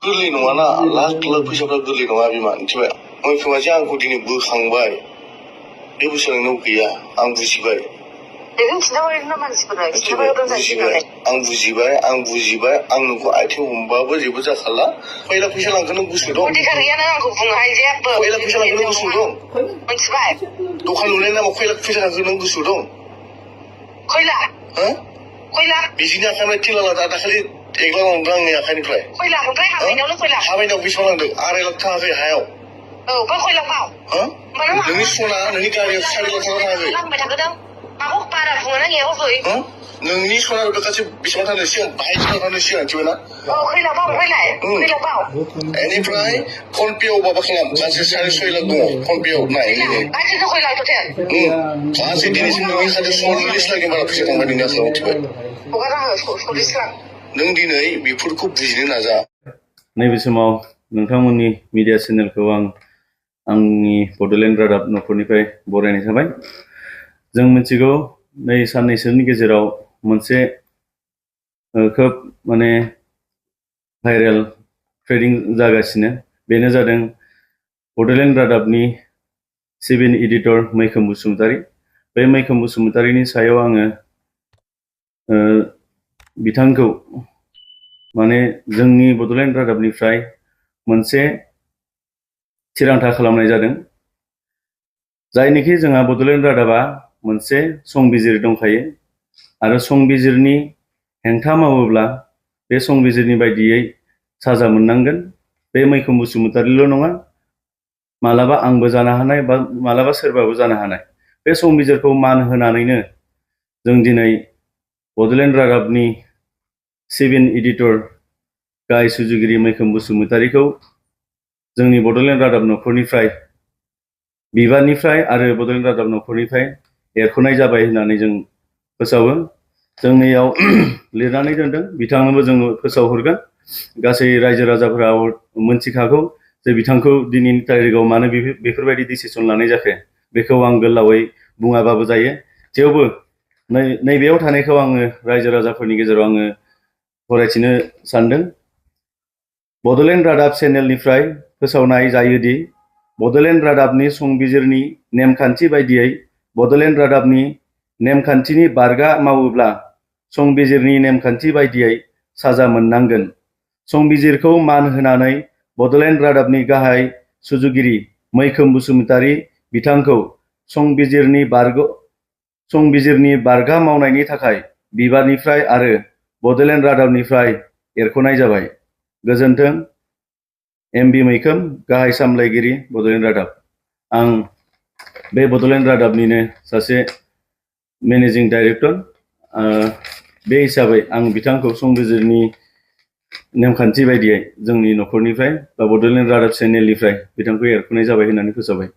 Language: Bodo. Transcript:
गोरलै नङाना लाख लाख फैसाफ्रा गोरलै नङा बिमा मिथिबाय मैखोमासो आंखौ दिनै बोखांबाय बे बुस्थुआ नोंनाव गैया आं बुजिबाय आं बुजिबाय आं नोंखौ आथिं हमबाबो जेबो जाखाला खयला फैसा लांगोन नों गोसो दं खयला फैसा लांगोन नों गोसो दं दखान लुनायनि नामाव खयला फैसा लांगोन नों गोसो दं बिसिनि आखाइनिफ्राय थिला लादा दाखालि एग्ला लांदों आंनि आखाइनिफ्राय हाबायनायाव बेसेबां लांदों 2.5 लाख थाङाखै हायाव नोंनि सना नोंनि गारियाव 4 लाख थाङाखै नोंनि सना गासै बेसेबां थांदों सिगां बाहाय थांदों सिगां मिथिबायना बेनिफ्राय फनपेआव माबा खालाम गासै 6.5 लाख दङ फनपेआव नाय गासै दिनैसिम नोंनि खाथियाव 40 लाखनि बारा फैसा थांबाय नोंनि आखायाव मिथिबाय नों दिनै बेफोरखौ बुजिनो नाजा नैबे समाव नोंथांमोननि मिडिया चेनेलखौ आंनि बड'लेण्ड रादाब न'खरनिफ्राय बरायनाय थाबाय जों मिथिगौ नै साननैसोनि गेजेराव मोनसे खोब भाइरेल ट्रेडिं जागासिनो बेनो जादों बड'लेण्ड रादाबनि सिभिल एडिटर मैखोम बसुमतारी बे मैखोम बसुमतारीनि सायाव आङो बिथांखौ जोंनि बड'लेण्ड रादाबनिफ्राय मोनसे थिरांथा खालामनाय जादों जायनिखि जोंहा बड'लेण्ड रादाबा मोनसे संबिजिर दंखायो आरो संबिजिरनि हेंथा मावोब्ला बे संबिजिरनि बायदियै साजा मोननांगोन बे मैखोम बसुमतारील' नङा मालाबा आंबो जानो हानाय बा मालाबा सोरबाबो जानो हानाय बे संबिजिरखौ मान होनानैनो जों दिनै बड'लेण्ड रादाबनि सिभिल एडिटर गाहाय सुजुगिरि मैखोम बसुमतारीखौ जोंनि बड'लेण्ड रादाब न'खरनिफ्राय बिबाननिफ्राय आरो बड'लेण्ड रादाब न'खरनिफ्राय एरख'नाय जाबाय होननानै जों फोसावो जोंनियाव लिरनानै दोनदों बिथांनोबो जों फोसावहरगोन गासै रायजो राजाफोरा मोनथिखागौ जे बिथांखौ दिनैनि तारिखाव मानो बेफोरबायदि डिसिसन लानाय जाखो बेखौ आं गोलावै बुङाबाबो जायो थेवबो नैबेयाव थानायखौ आङो रायजो राजाफोरनि गेजेराव आङो फरायथिनो सानदों बड'लेण्ड रादाब चेनेलनिफ्राय फोसावनाय जायोदि बड'लेण्ड रादाबनि संबिजिरनि नेमखान्थि बायदियै बड'लेण्ड रादाबनि नेमखान्थिनि बारगा मावोब्ला संबिजिरनि नेमखान्थि बायदियै साजा मोननांगोन संबिजिरखौ मान होनानै बड'लेण्ड रादाबनि गाहाय सुजुगिरि मैखोम बसुमतारी बिथांखौ संबिजिरनि बारगा मावनायनि थाखाय बिबाननिफ्राय आरो बड'लेण्ड रादाबनिफ्राय एरख'नाय जाबाय गोजोन्थों एमबि मैखोम गाहाय सामलायगिरि बड'लेण्ड रादाब आं बे बड'लेण्ड रादाबनिनो सासे मेनेजिं डाइरेक्टर बे हिसाबै आं बिथांखौ संबिजिरनि नेमखान्थि बायदियै जोंनि न'खरनिफ्राय बा बड'लेण्ड रादाब चेनेलनिफ्राय बिथांखौ एरख'नाय जाबाय होननानै फोसावबाय